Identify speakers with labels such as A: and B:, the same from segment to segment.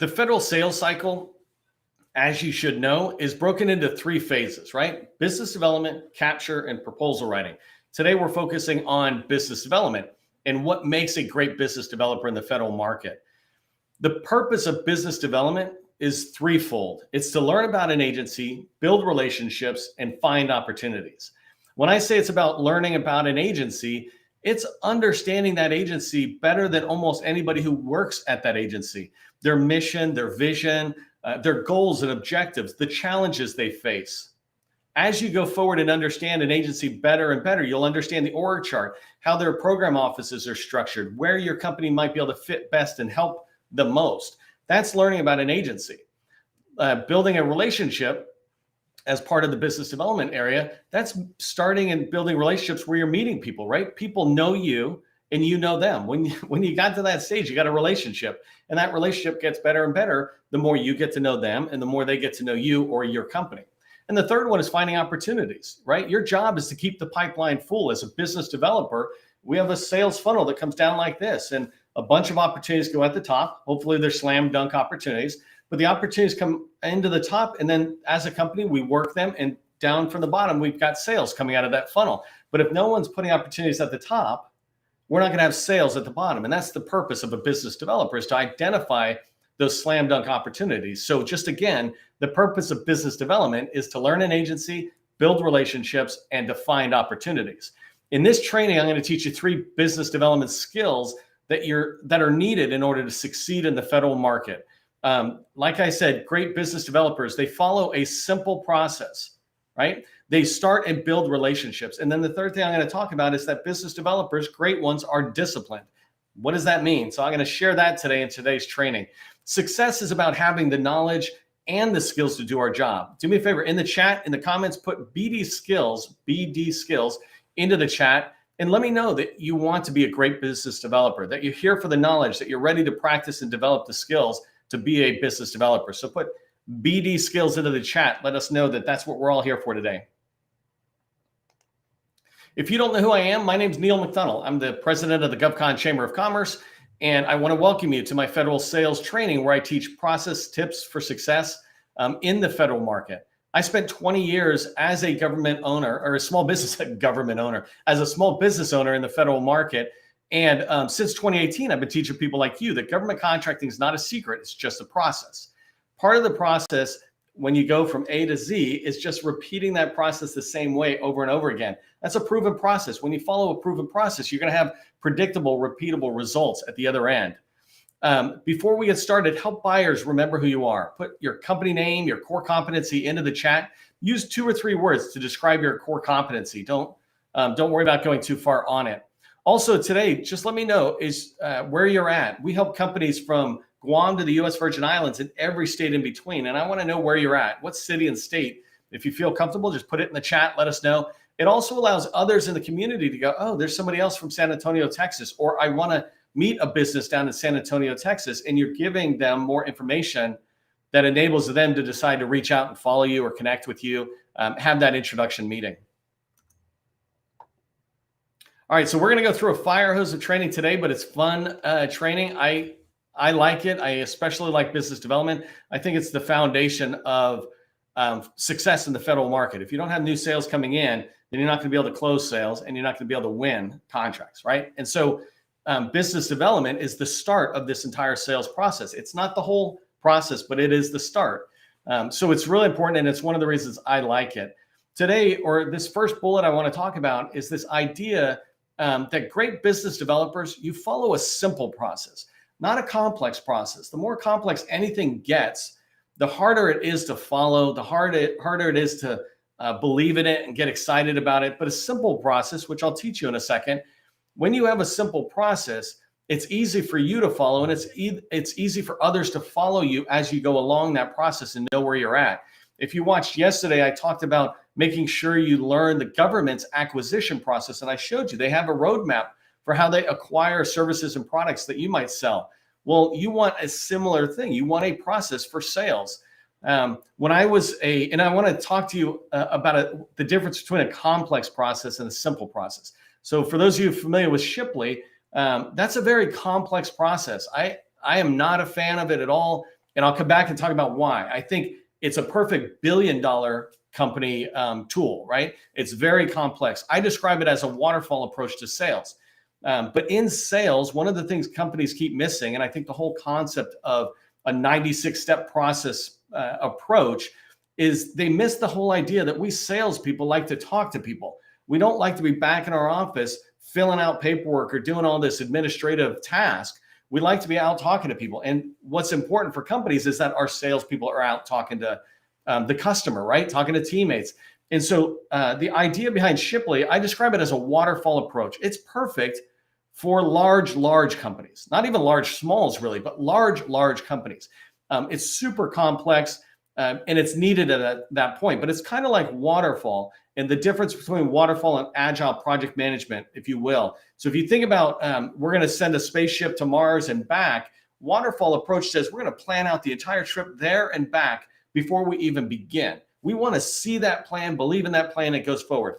A: The federal sales cycle, as you should know, is broken into three phases, right? Business development, capture, and proposal writing. Today, we're focusing on business development and what makes a great business developer in the federal market. The purpose of business development is threefold. It's to learn about an agency, build relationships, and find opportunities. When I say it's about learning about an agency, it's understanding that agency better than almost anybody who works at that agency. Their mission, their vision, their goals and objectives, the challenges they face. As you go forward and understand an agency better and better, you'll understand the org chart, how their program offices are structured, where your company might be able to fit best and help the most. That's learning about an agency. Building a relationship as part of the business development area, that's starting and building relationships where you're meeting people, right? People know you and you know them. When you got to that stage, you got a relationship, and that relationship gets better and better the more you get to know them and the more they get to know you or your company. And the third one is finding opportunities, right? Your job is to keep the pipeline full. As a business developer, we have a sales funnel that comes down like this, and a bunch of opportunities go at the top. Hopefully they're slam dunk opportunities, but the opportunities come into the top, and then as a company, we work them, and down from the bottom, we've got sales coming out of that funnel. But if no one's putting opportunities at the top, we're not going to have sales at the bottom. And that's the purpose of a business developer, is to identify those slam dunk opportunities. So just again, the purpose of business development is to learn an agency, build relationships, and to find opportunities. In this training, I'm going to teach you 3 business development skills that are needed in order to succeed in the federal market. Like I said, great business developers, they follow a simple process, right? They start and build relationships. And then the third thing I'm going to talk about is that business developers, great ones, are disciplined. What does that mean? So I'm going to share that today in today's training. Success is about having the knowledge and the skills to do our job. Do me a favor, in the chat, in the comments, put BD skills into the chat, and let me know that you want to be a great business developer, that you're here for the knowledge, that you're ready to practice and develop the skills to be a business developer. So put BD skills into the chat. Let us know that that's what we're all here for today. If you don't know who I am, my name is Neil McDonnell. I'm the president of the GovCon Chamber of Commerce, and I want to welcome you to my federal sales training, where I teach process tips for success in the federal market. I spent 20 years as a government owner, or a small business government owner, as a small business owner in the federal market. And since 2018, I've been teaching people like you that government contracting is not a secret. It's just a process. Part of the process, when you go from A to Z, is just repeating that process the same way over and over again. That's a proven process. When you follow a proven process, you're going to have predictable, repeatable results at the other end. Before we get started, help buyers remember who you are. Put your company name, your core competency into the chat. Use 2 or 3 words to describe your core competency. Don't worry about going too far on it. Also today, just let me know where you're at. We help companies from Guam to the U.S. Virgin Islands and every state in between. And I want to know where you're at, what city and state. If you feel comfortable, just put it in the chat. Let us know. It also allows others in the community to go, oh, there's somebody else from San Antonio, Texas, or I want to meet a business down in San Antonio, Texas, and you're giving them more information that enables them to decide to reach out and follow you or connect with you, have that introduction meeting. All right, so we're going to go through a fire hose of training today, but it's fun training. I like it. I especially like business development. I think it's the foundation of success in the federal market. If you don't have new sales coming in, then you're not going to be able to close sales, and you're not going to be able to win contracts, right? And so business development is the start of this entire sales process. It's not the whole process, but it is the start. So it's really important, and it's one of the reasons I like it. Today, or this first bullet I want to talk about, is this idea that great business developers, you follow a simple process, not a complex process. The more complex anything gets, the harder it is to follow, the harder it is to believe in it and get excited about it. But a simple process, which I'll teach you in a second, when you have a simple process, it's easy for you to follow, and it's easy for others to follow you as you go along that process and know where you're at. If you watched yesterday, I talked about making sure you learn the government's acquisition process, and I showed you they have a roadmap for how they acquire services and products that you might sell. Well, you want a similar thing. You want a process for sales. When I was and I want to talk to you about the difference between a complex process and a simple process. So for those of you familiar with Shipley, that's a very complex process. I am not a fan of it at all. And I'll come back and talk about why. I think it's a perfect billion-dollar company tool, right? It's very complex. I describe it as a waterfall approach to sales. But in sales, one of the things companies keep missing, and I think the whole concept of a 96-step process approach is they miss the whole idea that we salespeople like to talk to people. We don't like to be back in our office filling out paperwork or doing all this administrative task. We like to be out talking to people. And what's important for companies is that our salespeople are out talking to the customer, right? Talking to teammates. And so the idea behind Shipley, I describe it as a waterfall approach. It's perfect for large companies, not even large smalls really, but large companies. It's super complex and it's needed at that point, but it's kind of like waterfall, and the difference between waterfall and agile project management, if you will. So if you think about, we're going to send a spaceship to Mars and back, waterfall approach says we're going to plan out the entire trip there and back before we even begin. We want to see that plan, believe in that plan, it goes forward.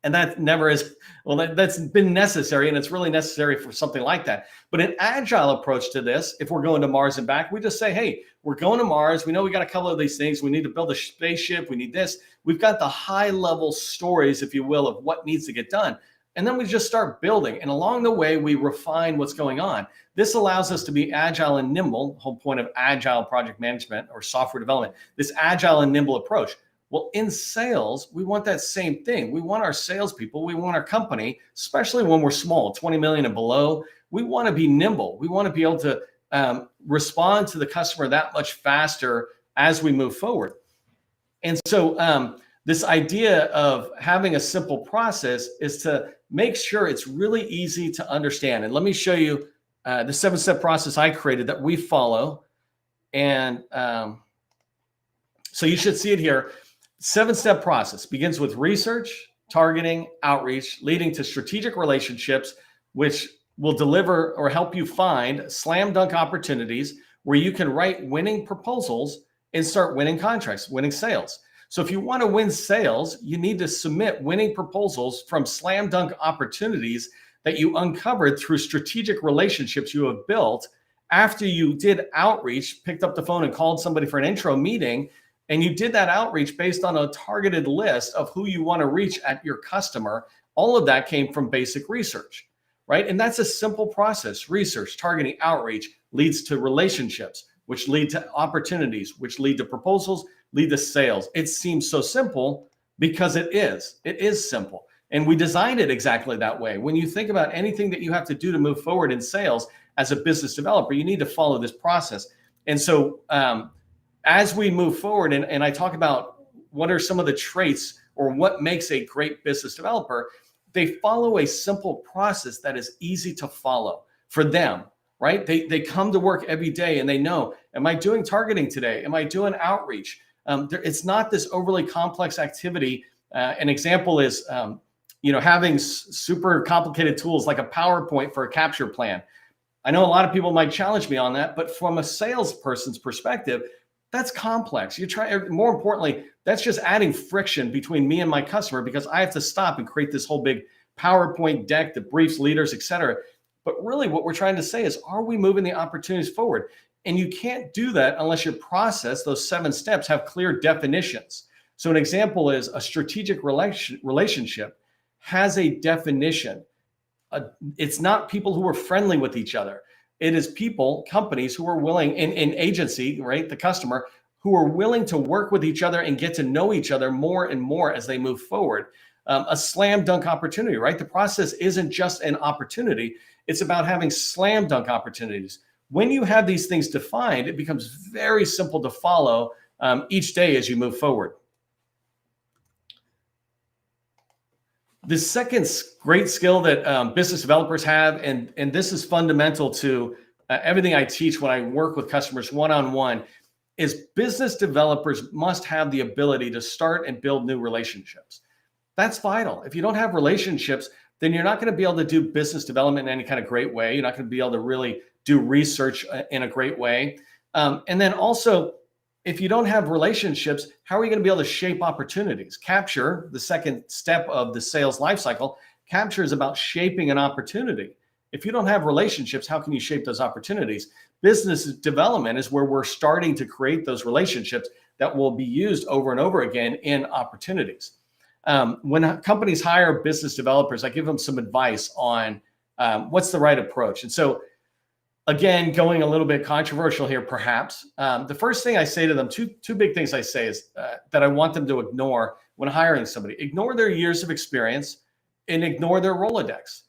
A: And that never is, well, that's been necessary, and it's really necessary for something like that. But an agile approach to this, if we're going to Mars and back, we just say, hey, we're going to Mars. We know we got a couple of these things. We need to build a spaceship. We need this. We've got the high level stories, if you will, of what needs to get done. And then we just start building. And along the way, we refine what's going on. This allows us to be agile and nimble, the whole point of agile project management or software development, this agile and nimble approach. Well, in sales, we want that same thing. We want our salespeople, we want our company, especially when we're small, 20 million and below, we want to be nimble. We want to be able to respond to the customer that much faster as we move forward. And so this idea of having a simple process is to make sure it's really easy to understand. And let me show you the 7-step process I created that we follow. And so you should see it here. 7-step process begins with research, targeting, outreach, leading to strategic relationships, which will deliver or help you find slam dunk opportunities where you can write winning proposals and start winning contracts, winning sales. So if you want to win sales, you need to submit winning proposals from slam dunk opportunities that you uncovered through strategic relationships you have built after you did outreach, picked up the phone and called somebody for an intro meeting. And you did that outreach based on a targeted list of who you want to reach at your customer. All of that came from basic research, right? And that's a simple process. Research, targeting, outreach leads to relationships, which lead to opportunities, which lead to proposals, lead to sales. It seems so simple because it is. It is simple. And we designed it exactly that way. When you think about anything that you have to do to move forward in sales as a business developer, you need to follow this process. And so, as we move forward, and I talk about what are some of the traits or what makes a great business developer, they follow a simple process that is easy to follow for them, right? They come to work every day and they know, am I doing targeting today? Am I doing outreach? It's not this overly complex activity. An example is, having super complicated tools like a PowerPoint for a capture plan. I know a lot of people might challenge me on that, but from a salesperson's perspective, that's complex. More importantly, that's just adding friction between me and my customer because I have to stop and create this whole big PowerPoint deck that briefs leaders, et cetera. But really what we're trying to say is, are we moving the opportunities forward? And you can't do that unless your process, those 7 steps, have clear definitions. So an example is a strategic relationship has a definition. It's not people who are friendly with each other. It is people, companies who are willing, in agency, right, the customer, who are willing to work with each other and get to know each other more and more as they move forward. A slam dunk opportunity, right? The process isn't just an opportunity. It's about having slam dunk opportunities. When you have these things defined, it becomes very simple to follow each day as you move forward. The second great skill that business developers have, and this is fundamental to everything I teach when I work with customers one-on-one, is business developers must have the ability to start and build new relationships. That's vital. If you don't have relationships, then you're not going to be able to do business development in any kind of great way. You're not going to be able to really do research in a great way. And then also, if you don't have relationships, how are you going to be able to shape opportunities? Capture, the second step of the sales lifecycle, capture is about shaping an opportunity. If you don't have relationships, how can you shape those opportunities? Business development is where we're starting to create those relationships that will be used over and over again in opportunities. When companies hire business developers, I give them some advice on what's the right approach. And so, again, going a little bit controversial here, perhaps, the first thing I say to them, two big things I say is that I want them to ignore when hiring somebody. Ignore their years of experience and ignore their Rolodex.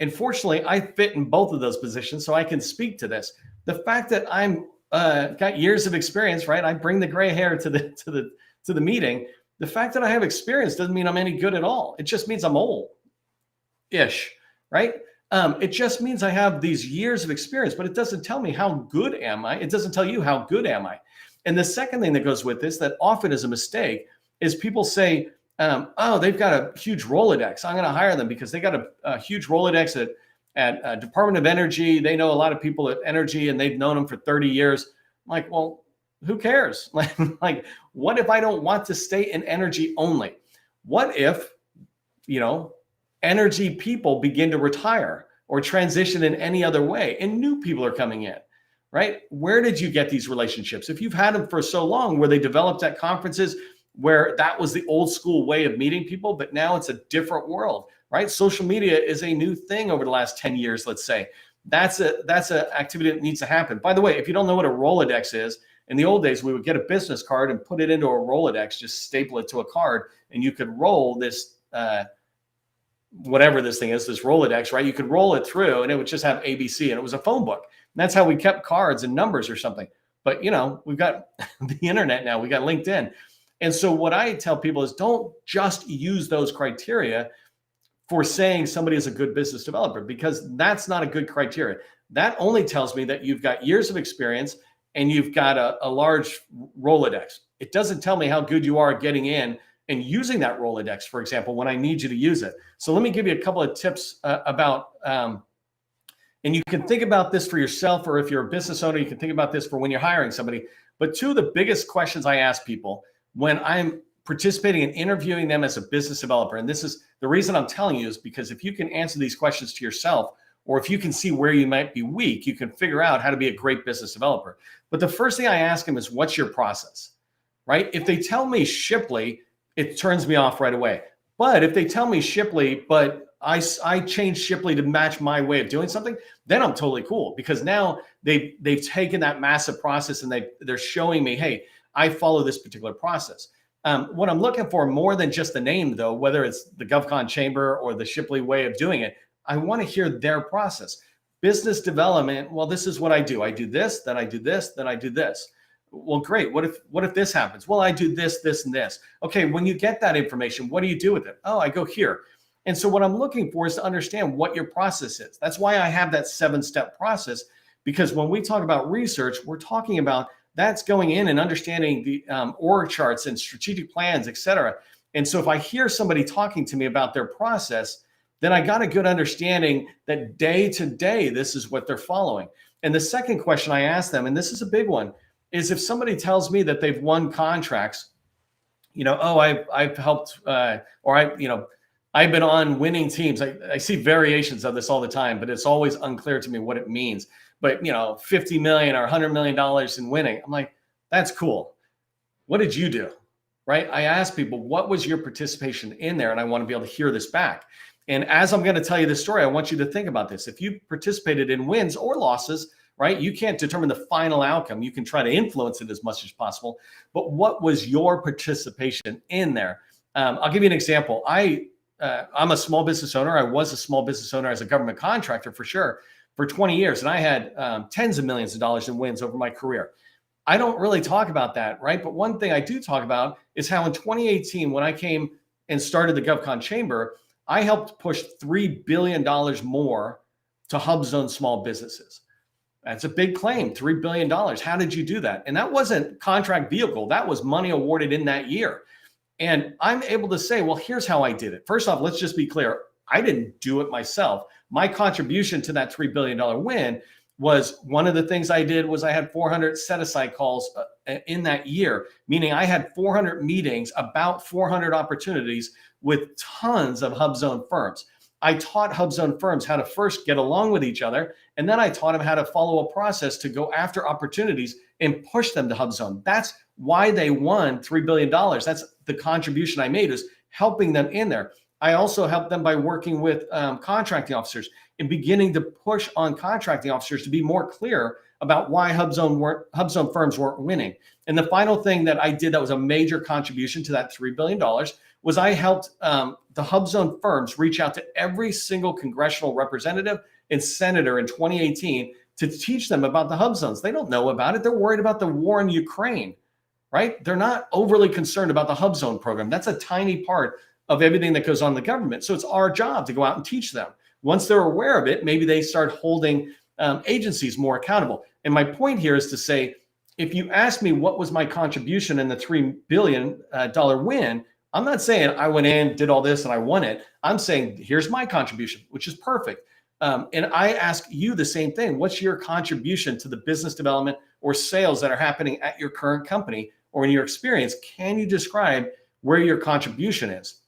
A: And fortunately, I fit in both of those positions, so I can speak to this. The fact that I'm got years of experience, right? I bring the gray hair to the meeting. The fact that I have experience doesn't mean I'm any good at all. It just means I'm old-ish, right? It just means I have these years of experience, but it doesn't tell me how good am I. It doesn't tell you how good am I. And the second thing that goes with this that often is a mistake is people say, oh, they've got a huge Rolodex. I'm going to hire them because they got a huge Rolodex at Department of Energy. They know a lot of people at Energy and they've known them for 30 years. I'm like, well, who cares? Like, what if I don't want to stay in energy only? What if, energy people begin to retire or transition in any other way and new people are coming in, right? Where did you get these relationships? If you've had them for so long, where they developed at conferences where that was the old school way of meeting people, but now it's a different world, right? Social media is a new thing over the last 10 years, let's say. That's an activity that needs to happen. By the way, if you don't know what a Rolodex is, in the old days, we would get a business card and put it into a Rolodex, just staple it to a card, and you could roll this, whatever this thing is, this Rolodex, right? You could roll it through and it would just have ABC, and it was a phone book. And that's how we kept cards and numbers or something. But, we've got the internet now, we got LinkedIn. And so what I tell people is don't just use those criteria for saying somebody is a good business developer, because that's not a good criteria. That only tells me that you've got years of experience and you've got a large Rolodex. It doesn't tell me how good you are at getting in and using that Rolodex, for example, when I need you to use it. So let me give you a couple of tips about, and you can think about this for yourself, or if you're a business owner, you can think about this for when you're hiring somebody. But two of the biggest questions I ask people when I'm participating in interviewing them as a business developer, and this is the reason I'm telling you, is because if you can answer these questions to yourself, or if you can see where you might be weak, you can figure out how to be a great business developer. But the first thing I ask them is, what's your process, right? If they tell me Shipley, it turns me off right away. But if they tell me Shipley, but I changed Shipley to match my way of doing something, then I'm totally cool, because now they've taken that massive process and they're showing me, hey, I follow this particular process. What I'm looking for more than just the name, though, whether it's the GovCon Chamber or the Shipley way of doing it, I want to hear their process. Business development, well, this is what I do. I do this, then I do this, then I do this. Well, great. What if this happens? Well, I do this, this, and this. Okay, when you get that information, what do you do with it? Oh, I go here. And so what I'm looking for is to understand what your process is. That's why I have that 7-step process, because when we talk about research, we're talking about that's going in and understanding the org charts and strategic plans, et cetera. And so if I hear somebody talking to me about their process, then I got a good understanding that day to day, this is what they're following. And the second question I ask them, and this is a big one, is if somebody tells me that they've won contracts, I've helped, I've been on winning teams. I see variations of this all the time, but it's always unclear to me what it means. But, $50 million or $100 million in winning, I'm like, that's cool. What did you do? Right? I ask people, what was your participation in there? And I want to be able to hear this back. And as I'm going to tell you this story, I want you to think about this. If you participated in wins or losses, right, you can't determine the final outcome. You can try to influence it as much as possible. But what was your participation in there? I'll give you an example. I'm a small business owner. I was a small business owner as a government contractor for sure for 20 years. And I had tens of millions of dollars in wins over my career. I don't really talk about that, right? But one thing I do talk about is how in 2018, when I came and started the GovCon Chamber, I helped push $3 billion more to HubZone small businesses. That's a big claim, $3 billion. How did you do that? And that wasn't contract vehicle. That was money awarded in that year. And I'm able to say, well, here's how I did it. First off, let's just be clear. I didn't do it myself. My contribution to that $3 billion win was, one of the things I did was I had 400 set-aside calls in that year, meaning I had 400 meetings, about 400 opportunities with tons of HubZone firms. I taught HubZone firms how to first get along with each other. And then I taught them how to follow a process to go after opportunities and push them to HubZone. That's why they won $3 billion. That's the contribution I made, is helping them in there. I also helped them by working with contracting officers and beginning to push on contracting officers to be more clear about why HubZone firms weren't winning. And the final thing that I did that was a major contribution to that $3 billion was I helped the HubZone firms reach out to every single congressional representative and senator in 2018 to teach them about the HubZones. They don't know about it. They're worried about the war in Ukraine, right? They're not overly concerned about the HubZone program. That's a tiny part of everything that goes on in the government. So it's our job to go out and teach them. Once they're aware of it, maybe they start holding agencies more accountable. And my point here is to say, if you ask me what was my contribution in the $3 billion win, I'm not saying I went in, did all this, and I won it. I'm saying, here's my contribution, which is perfect. And I ask you the same thing. What's your contribution to the business development or sales that are happening at your current company or in your experience? Can you describe where your contribution is?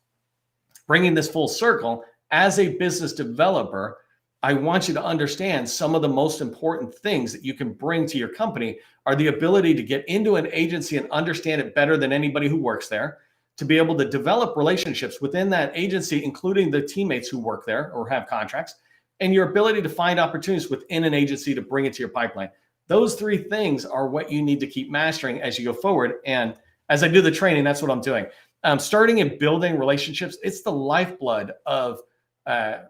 A: Bringing this full circle, as a business developer, I want you to understand some of the most important things that you can bring to your company are the ability to get into an agency and understand it better than anybody who works there, to be able to develop relationships within that agency, including the teammates who work there or have contracts, and your ability to find opportunities within an agency to bring it to your pipeline. Those three things are what you need to keep mastering as you go forward. And as I do the training, that's what I'm doing. Starting and building relationships, it's the lifeblood of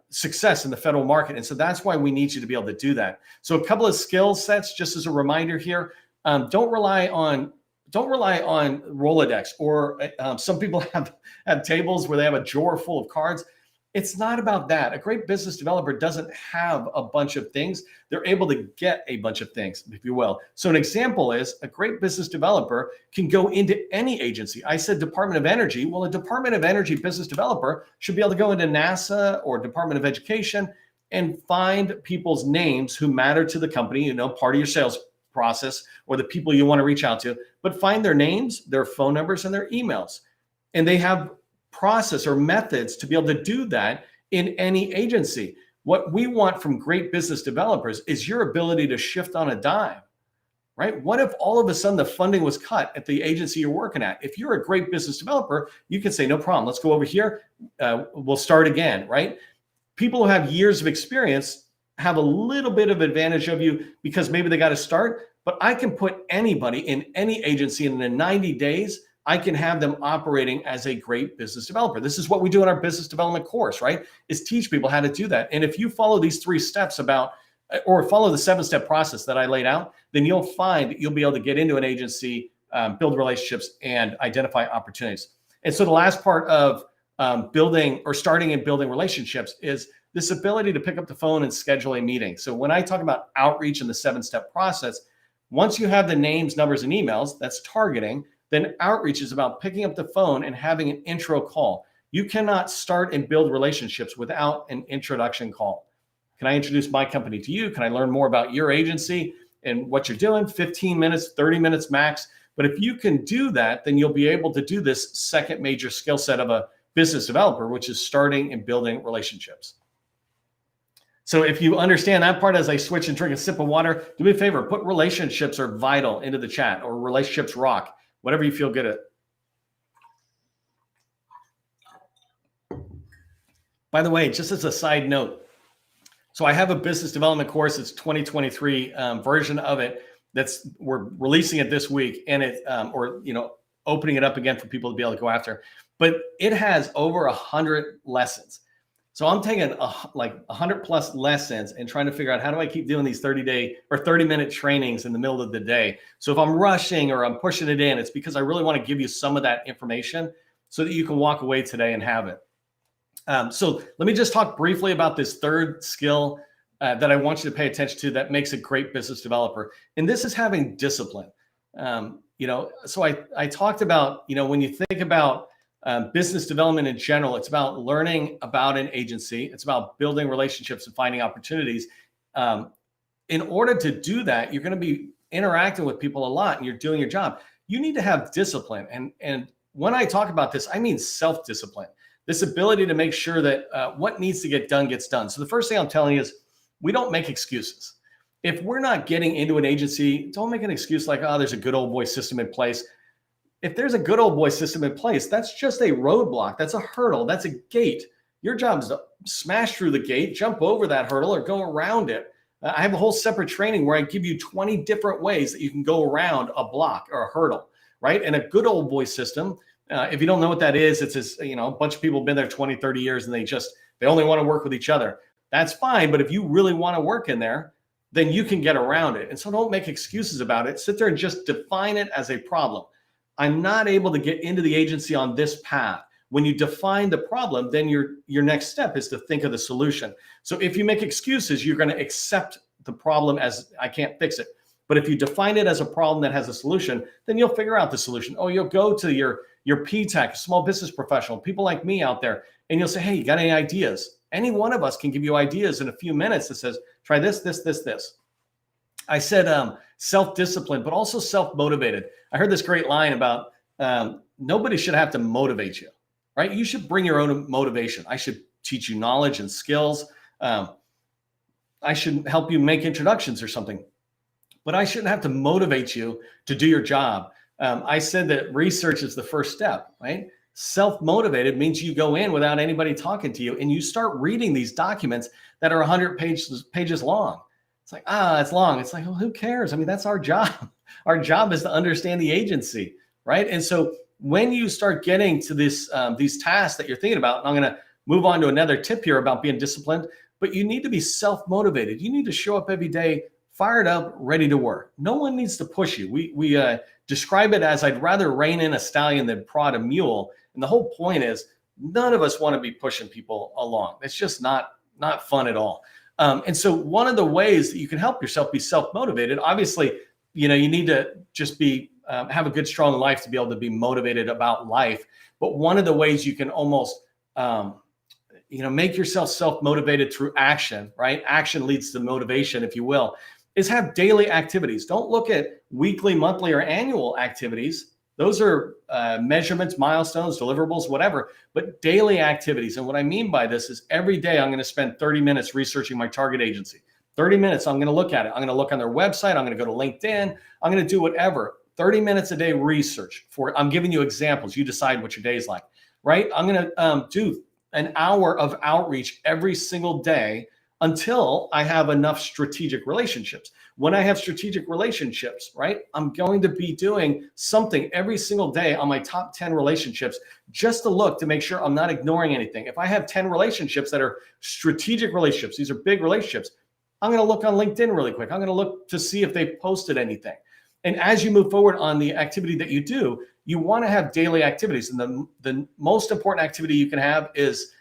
A: success in the federal market. And so that's why we need you to be able to do that. So a couple of skill sets, just as a reminder here, don't rely on Rolodex, or some people have tables where they have a drawer full of cards. It's not about that. A great business developer doesn't have a bunch of things. They're able to get a bunch of things, if you will. So an example is a great business developer can go into any agency. I said Department of Energy. Well, a Department of Energy business developer should be able to go into NASA or Department of Education and find people's names who matter to the company, part of your sales process, or the people you want to reach out to, but find their names, their phone numbers, and their emails. And they have process or methods to be able to do that in any agency. What we want from great business developers is your ability to shift on a dime, right? What if all of a sudden the funding was cut at the agency you're working at? If you're a great business developer, you can say, no problem, let's go over here. We'll start again, right? People who have years of experience have a little bit of advantage of you because maybe they got to start, but I can put anybody in any agency, and in 90 days, I can have them operating as a great business developer. This is what we do in our business development course, right? Is teach people how to do that. And if you follow these 3 steps or follow the 7-step process that I laid out, then you'll find that you'll be able to get into an agency, build relationships, and identify opportunities. And so the last part of starting and building relationships is this ability to pick up the phone and schedule a meeting. So when I talk about outreach in the 7-step process, once you have the names, numbers, and emails, that's targeting. Then outreach is about picking up the phone and having an intro call. You cannot start and build relationships without an introduction call. Can I introduce my company to you? Can I learn more about your agency and what you're doing? 15 minutes, 30 minutes max. But if you can do that, then you'll be able to do this second major skill set of a business developer, which is starting and building relationships. So if you understand that part, as I switch and drink a sip of water, do me a favor, put relationships are vital into the chat, or relationships rock. Whatever you feel good at. By the way, just as a side note, so I have a business development course. It's 2023 version of it. We're releasing it this week, and opening it up again for people to be able to go after. But it has over 100 lessons. So I'm taking 100 plus lessons and trying to figure out, how do I keep doing these 30-day or 30-minute trainings in the middle of the day? So if I'm rushing or I'm pushing it in, it's because I really want to give you some of that information so that you can walk away today and have it. So let me just talk briefly about this third skill that I want you to pay attention to that makes a great business developer. And this is having discipline. So I talked about, when you think about business development in general, it's about learning about an agency. It's about building relationships and finding opportunities. In order to do that, you're going to be interacting with people a lot and you're doing your job. You need to have discipline. And when I talk about this, I mean self-discipline. this ability to make sure that what needs to get done gets done. So the first thing I'm telling you is we don't make excuses. If we're not getting into an agency, don't make an excuse like, oh, there's a good old boy system in place. If there's a good old boy system in place, that's just a roadblock. That's a hurdle. That's a gate. Your job is to smash through the gate, jump over that hurdle, or go around it. I have a whole separate training where I give you 20 different ways that you can go around a block or a hurdle, right? And a good old boy system, if you don't know what that is, it's just, a bunch of people have been there 20, 30 years and they only want to work with each other. That's fine. But if you really want to work in there, then you can get around it. And so don't make excuses about it. Sit there and just define it as a problem. I'm not able to get into the agency on this path. When you define the problem, then your next step is to think of the solution. So if you make excuses, you're going to accept the problem as I can't fix it. But if you define it as a problem that has a solution, then you'll figure out the solution. Oh, you'll go to your PTech, small business professional, people like me out there, and you'll say, hey, you got any ideas? Any one of us can give you ideas in a few minutes that says, try this, this, this, this. I said self-disciplined, but also self-motivated. I heard this great line about nobody should have to motivate you, right? You should bring your own motivation. I should teach you knowledge and skills. I should help you make introductions or something, but I shouldn't have to motivate you to do your job. I said that research is the first step, right? Self-motivated means you go in without anybody talking to you and you start reading these documents that are 100 pages long. It's like, it's long. It's like, well, who cares? I mean, that's our job. Our job is to understand the agency, right? And so when you start getting to these tasks that you're thinking about, and I'm going to move on to another tip here about being disciplined, but you need to be self-motivated. You need to show up every day fired up, ready to work. No one needs to push you. We describe it as I'd rather rein in a stallion than prod a mule. And the whole point is none of us want to be pushing people along. It's just not fun at all. And so one of the ways that you can help yourself be self-motivated, obviously, you need to just be have a good, strong life to be able to be motivated about life. But one of the ways you can almost make yourself self-motivated through action, right? Action leads to motivation, if you will, is have daily activities. Don't look at weekly, monthly, or annual activities. Those are measurements, milestones, deliverables, whatever, but daily activities. And what I mean by this is every day I'm going to spend 30 minutes researching my target agency. 30 minutes, I'm going to look at it. I'm going to look on their website. I'm going to go to LinkedIn. I'm going to do whatever. 30 minutes a day research I'm giving you examples. You decide what your day is like, right? I'm going to do an hour of outreach every single day until I have enough strategic relationships. When I have strategic relationships, right, I'm going to be doing something every single day on my top 10 relationships just to look to make sure I'm not ignoring anything. If I have 10 relationships that are strategic relationships, these are big relationships, I'm going to look on LinkedIn really quick. I'm going to look to see if they've posted anything. And as you move forward on the activity that you do, you want to have daily activities. And the most important activity you can have is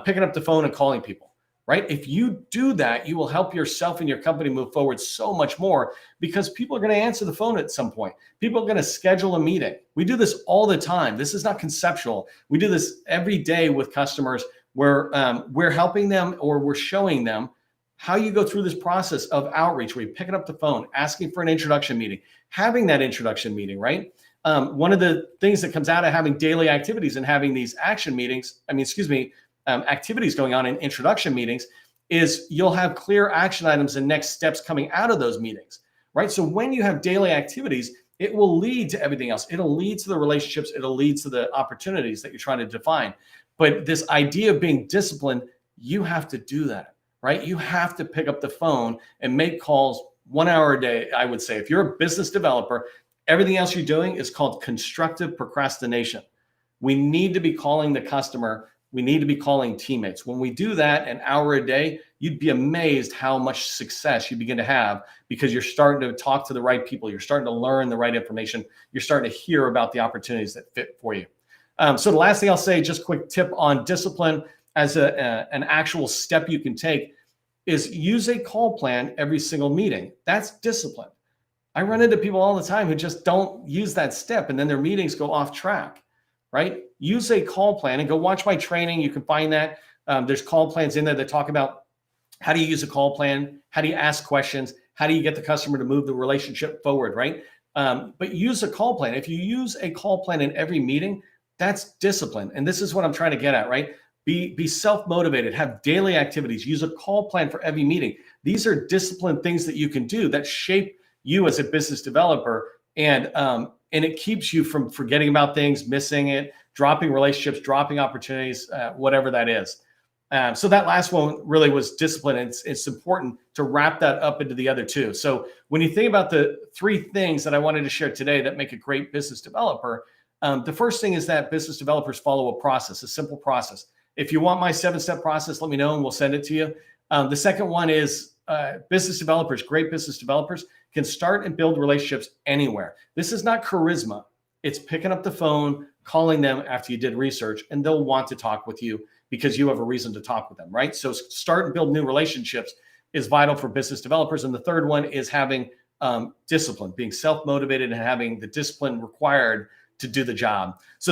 A: picking up the phone and calling people. Right? If you do that, you will help yourself and your company move forward so much more because people are going to answer the phone at some point. People are going to schedule a meeting. We do this all the time. This is not conceptual. We do this every day with customers where we're helping them or we're showing them how you go through this process of outreach, where you're picking up the phone, asking for an introduction meeting, having that introduction meeting, right? One of the things that comes out of having daily activities and having these activities going on in introduction meetings is you'll have clear action items and next steps coming out of those meetings, right? So when you have daily activities, it will lead to everything else. It'll lead to the relationships. It'll lead to the opportunities that you're trying to define. But this idea of being disciplined, you have to do that, right? You have to pick up the phone and make calls 1 hour a day, I would say. If you're a business developer, everything else you're doing is called constructive procrastination. We need to be calling the customer. We need to be calling teammates. When we do that an hour a day, you'd be amazed how much success you begin to have because you're starting to talk to the right people. You're starting to learn the right information. You're starting to hear about the opportunities that fit for you. So the last thing I'll say, just a quick tip on discipline as an actual step you can take is use a call plan every single meeting. That's discipline. I run into people all the time who just don't use that step and then their meetings go off track, right? Use a call plan and go watch my training. You can find that. There's call plans in there that talk about how do you use a call plan? How do you ask questions? How do you get the customer to move the relationship forward, right? But use a call plan. If you use a call plan in every meeting, That's discipline. And this is what I'm trying to get at, right? Be self-motivated, have daily activities, use a call plan for every meeting. These are disciplined things that you can do that shape you as a business developer. And it keeps you from forgetting about things, missing it, dropping relationships, dropping opportunities, whatever that is. So that last one really was discipline. It's important to wrap that up into the other two. So when you think about the three things that I wanted to share today that make a great business developer, the first thing is that business developers follow a process, a simple process. If you want my 7-step process, let me know and we'll send it to you. The second one is business developers, great business developers can start and build relationships anywhere. This is not charisma. It's picking up the phone, calling them after you did research, and they'll want to talk with you because you have a reason to talk with them, right? So start and build new relationships is vital for business developers. And the third one is having discipline, being self-motivated and having the discipline required to do the job. So